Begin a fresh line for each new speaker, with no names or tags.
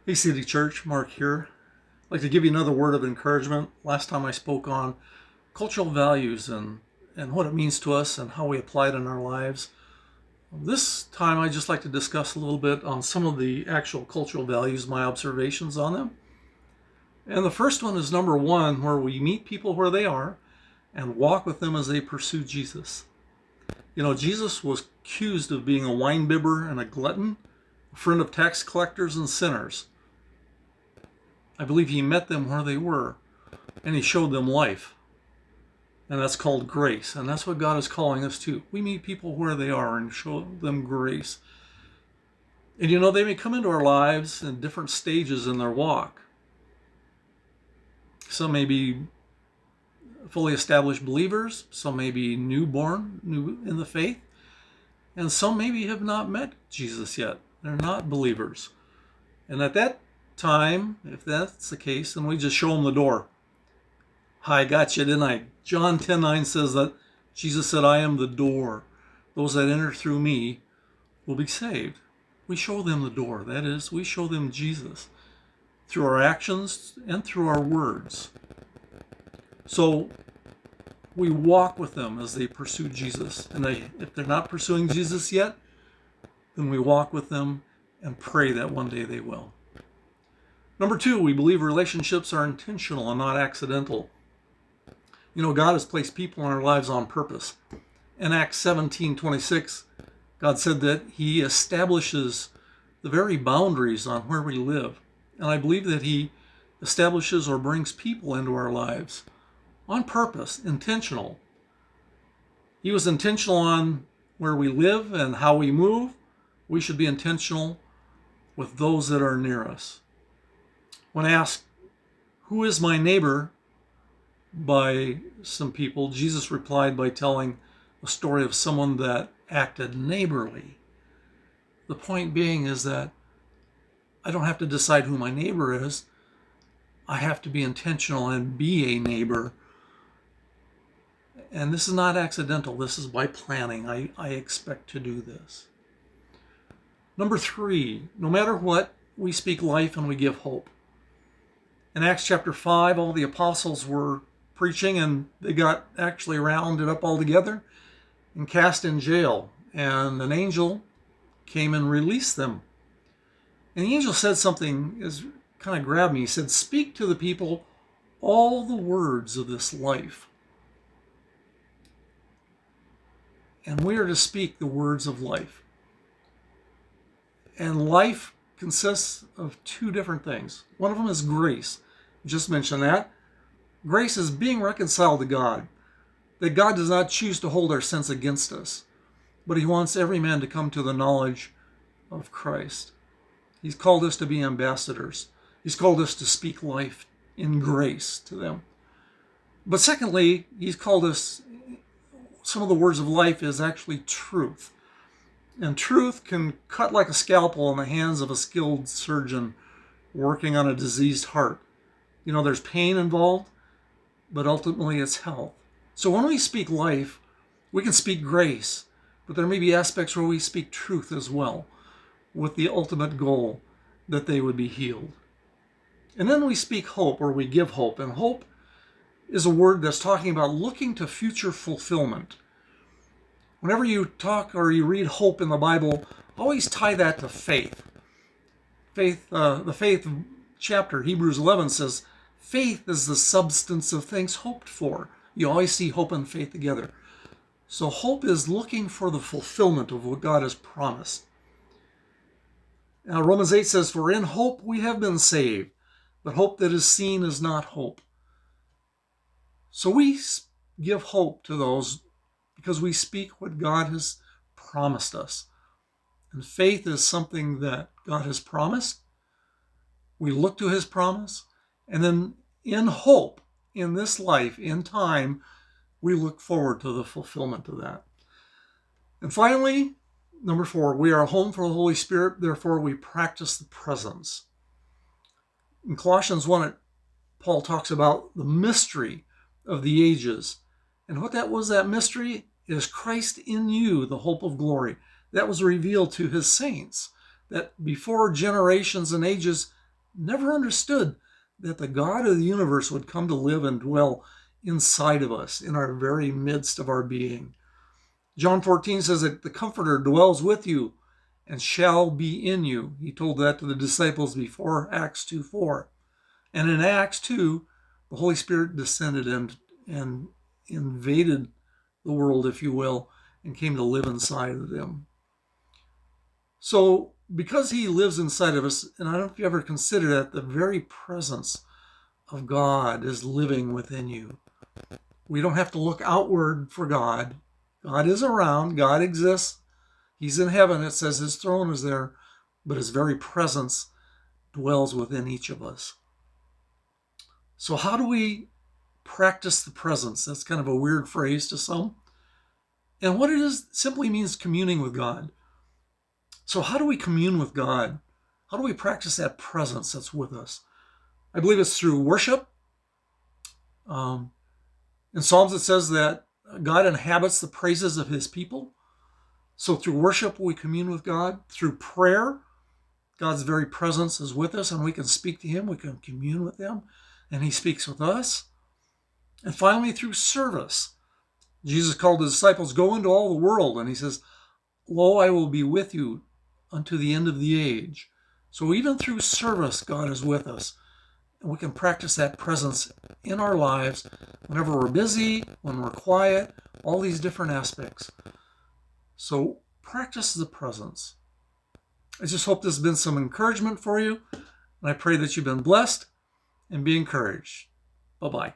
Hey, City Church, Mark here. I'd like to give you another word of encouragement. Last time I spoke on cultural values and what it means to us and how we apply it in our lives. This time I'd just like to discuss a little bit on some of the actual cultural values, my observations on them. And the first one is number one, where we meet people where they are and walk with them as they pursue Jesus. You know, Jesus was accused of being a wine bibber and a glutton, a friend of tax collectors and sinners. I believe he met them where they were, and he showed them life. And that's called grace. And that's what God is calling us to. We meet people where they are and show them grace. And you know, they may come into our lives in different stages in their walk. Some may be fully established believers. Some may be newborn, new in the faith. And some maybe have not met Jesus yet. They're not believers. And at that time, if that's the case, then we just show them the door. Hi, I got you, didn't I? John 10:9 says that Jesus said, I am the door. Those that enter through me will be saved. We show them the door. That is, we show them Jesus through our actions and through our words. So we walk with them as they pursue Jesus. And if they're not pursuing Jesus yet, then we walk with them and pray that one day they will. Number two, we believe relationships are intentional and not accidental. You know, God has placed people in our lives on purpose. In Acts 17:26, God said that he establishes the very boundaries on where we live. And I believe that he establishes or brings people into our lives on purpose, intentional. He was intentional on where we live and how we move. We should be intentional with those that are near us. When asked, who is my neighbor, by some people, Jesus replied by telling a story of someone that acted neighborly. The point being is that I don't have to decide who my neighbor is. I have to be intentional and be a neighbor. And this is not accidental. This is by planning. I expect to do this. Number three, no matter what, we speak life and we give hope. In Acts chapter 5, all the apostles were preaching and they got actually rounded up all together and cast in jail. And an angel came and released them. And the angel said something that kind of grabbed me. He said, speak to the people all the words of this life. And we are to speak the words of life. And life consists of two different things. One of them is grace. Just mentioned that. Grace is being reconciled to God. That God does not choose to hold our sins against us, but he wants every man to come to the knowledge of Christ. He's called us to be ambassadors. He's called us to speak life in grace to them. But secondly, he's called us, some of the words of life is actually truth. And truth can cut like a scalpel in the hands of a skilled surgeon working on a diseased heart. You know, there's pain involved, but ultimately it's health. So when we speak life, we can speak grace, but there may be aspects where we speak truth as well, with the ultimate goal that they would be healed. And then we speak hope, or we give hope. And hope is a word that's talking about looking to future fulfillment. Whenever you talk or you read hope in the Bible, always tie that to faith. The faith chapter, Hebrews 11 says, faith is the substance of things hoped for. You always see hope and faith together. So hope is looking for the fulfillment of what God has promised. Now Romans 8 says, for in hope we have been saved, but hope that is seen is not hope. So we give hope to those because we speak what God has promised us. And faith is something that God has promised. We look to his promise. And then in hope, in this life, in time, we look forward to the fulfillment of that. And finally, number 4, we are a home for the Holy Spirit. Therefore, we practice the presence. In Colossians 1, Paul talks about the mystery of the ages. And what that was, that mystery is Christ in you, the hope of glory. That was revealed to his saints, that before generations and ages, never understood that the God of the universe would come to live and dwell inside of us, in our very midst of our being. John 14 says that the Comforter dwells with you and shall be in you. He told that to the disciples before Acts 2:4. And in Acts 2, the Holy Spirit descended and invaded the world, if you will, and came to live inside of them. So because he lives inside of us, and I don't know if you ever consider that, the very presence of God is living within you. We don't have to look outward for God. God is around. God exists. He's in heaven. It says his throne is there, but his very presence dwells within each of us. So how do we practice the presence? That's kind of a weird phrase to some. And what it is simply means communing with God. So how do we commune with God? How do we practice that presence that's with us? I believe it's through worship. In Psalms it says that God inhabits the praises of his people. So through worship we commune with God. Through prayer, God's very presence is with us and we can speak to him, we can commune with him, and he speaks with us. And finally, through service. Jesus called the disciples, go into all the world, and he says, lo, I will be with you unto the end of the age. So even through service, God is with us. And we can practice that presence in our lives whenever we're busy, when we're quiet, all these different aspects. So practice the presence. I just hope this has been some encouragement for you. And I pray that you've been blessed and be encouraged. Bye-bye.